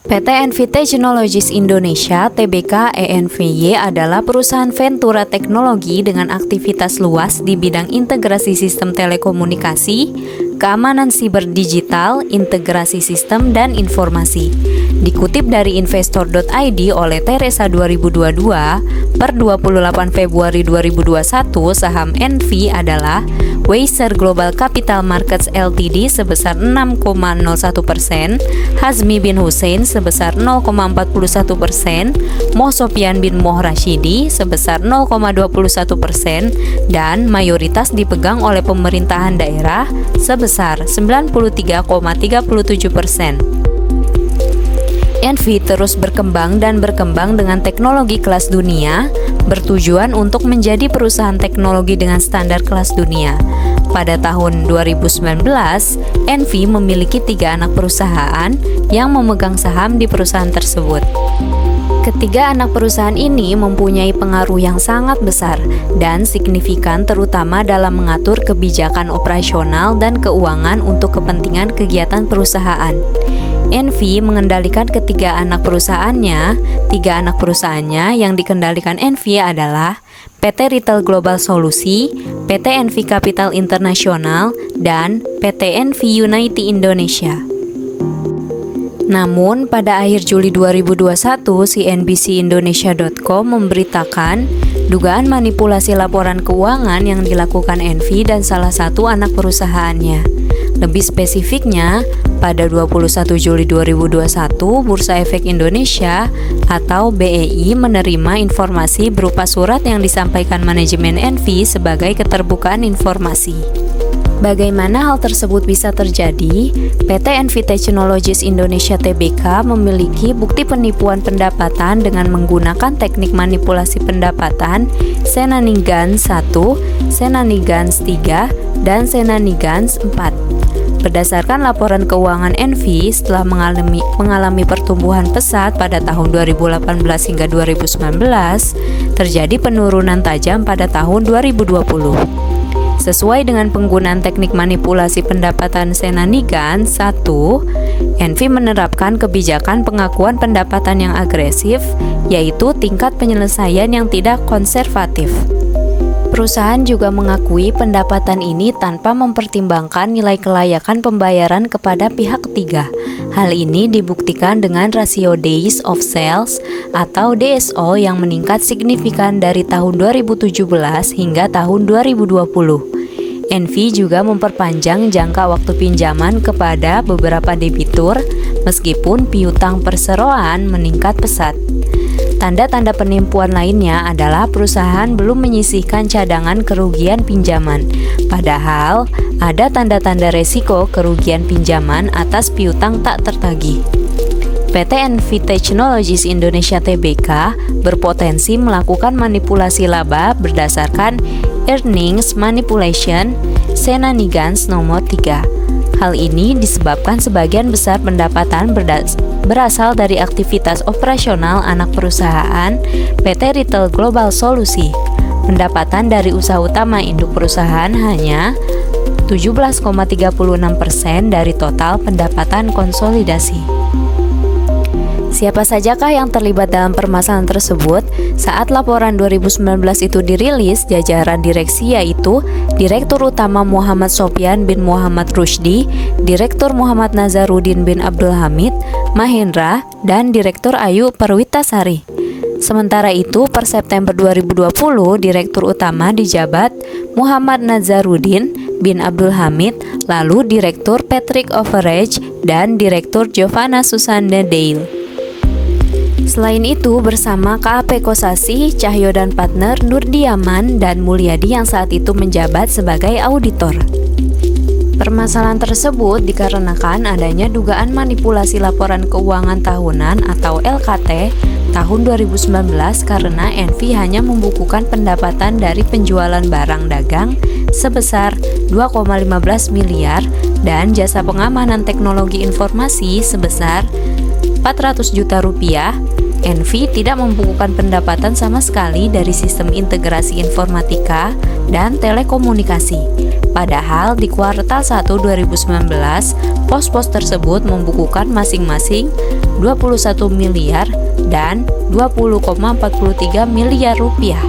PT Envi Technologies Indonesia (Tbk ENVY) adalah perusahaan ventura teknologi dengan aktivitas luas di bidang integrasi sistem telekomunikasi, keamanan siber digital, integrasi sistem, dan informasi. Dikutip dari investor.id oleh Teresa 2022, per 28 Februari 2021, saham Envi adalah Weiser Global Capital Markets Ltd sebesar 6,01%, Hazmi bin Hussein sebesar 0,41%, Moh Sofyan bin Moh Rashidi sebesar 0,21%, dan mayoritas dipegang oleh pemerintahan daerah sebesar 93,37%. Envi terus berkembang dengan teknologi kelas dunia, bertujuan untuk menjadi perusahaan teknologi dengan standar kelas dunia. Pada tahun 2019, Envi memiliki 3 anak perusahaan yang memegang saham di perusahaan tersebut. Ketiga anak perusahaan ini mempunyai pengaruh yang sangat besar dan signifikan, terutama dalam mengatur kebijakan operasional dan keuangan untuk kepentingan kegiatan perusahaan. Envi mengendalikan ketiga anak perusahaannya. 3 anak perusahaannya yang dikendalikan Envi adalah PT Retail Global Solusi, PT Envi Capital International, dan PT Envi United Indonesia. Namun, pada akhir Juli 2021, CNBC-Indonesia.com memberitakan dugaan manipulasi laporan keuangan yang dilakukan Envi dan salah satu anak perusahaannya. Lebih spesifiknya, pada 21 Juli 2021, Bursa Efek Indonesia atau BEI menerima informasi berupa surat yang disampaikan manajemen Envi sebagai keterbukaan informasi. Bagaimana hal tersebut bisa terjadi? PT Envi Technologies Indonesia Tbk memiliki bukti penipuan pendapatan dengan menggunakan teknik manipulasi pendapatan Senanigans 1, Senanigans 3, dan Senanigans 4. Berdasarkan laporan keuangan Envi, setelah mengalami pertumbuhan pesat pada tahun 2018 hingga 2019, terjadi penurunan tajam pada tahun 2020. Sesuai dengan penggunaan teknik manipulasi pendapatan Senanigans 1, Envi menerapkan kebijakan pengakuan pendapatan yang agresif, yaitu tingkat penyelesaian yang tidak konservatif. Perusahaan juga mengakui pendapatan ini tanpa mempertimbangkan nilai kelayakan pembayaran kepada pihak ketiga. Hal ini dibuktikan dengan rasio Days of Sales atau DSO yang meningkat signifikan dari tahun 2017 hingga tahun 2020. Envi juga memperpanjang jangka waktu pinjaman kepada beberapa debitur meskipun piutang perseroan meningkat pesat. Tanda-tanda penipuan lainnya adalah perusahaan belum menyisihkan cadangan kerugian pinjaman, padahal ada tanda-tanda resiko kerugian pinjaman atas piutang tak tertagih. PT Envi Technologies Indonesia Tbk berpotensi melakukan manipulasi laba berdasarkan earnings manipulation Senanigans nomor 3. Hal ini disebabkan sebagian besar pendapatan berasal dari aktivitas operasional anak perusahaan PT Retail Global Solusi. Pendapatan dari usaha utama induk perusahaan hanya 17,36% dari total pendapatan konsolidasi. Siapa sajakah yang terlibat dalam permasalahan tersebut? Saat laporan 2019 itu dirilis, jajaran direksi yaitu Direktur Utama Muhammad Sofyan bin Muhammad Rushdi, Direktur Muhammad Nazarudin bin Abdul Hamid Mahendra, dan Direktur Ayu Perwitasari. Sementara itu, per September 2020, Direktur Utama dijabat Muhammad Nazarudin bin Abdul Hamid, lalu Direktur Patrick Overage, dan Direktur Giovanna Susanna Dale. Selain itu, bersama KAP Kosasi, Cahyo dan partner Nurdiaman dan Mulyadi yang saat itu menjabat sebagai auditor. Permasalahan tersebut dikarenakan adanya dugaan manipulasi laporan keuangan tahunan atau LKT tahun 2019 karena Envi hanya membukukan pendapatan dari penjualan barang dagang sebesar 2,15 miliar dan jasa pengamanan teknologi informasi sebesar 400 juta rupiah Envi tidak membukukan pendapatan sama sekali dari sistem integrasi informatika dan telekomunikasi. Padahal di kuartal 1 2019, pos-pos tersebut membukukan masing-masing 21 miliar dan 20,43 miliar rupiah.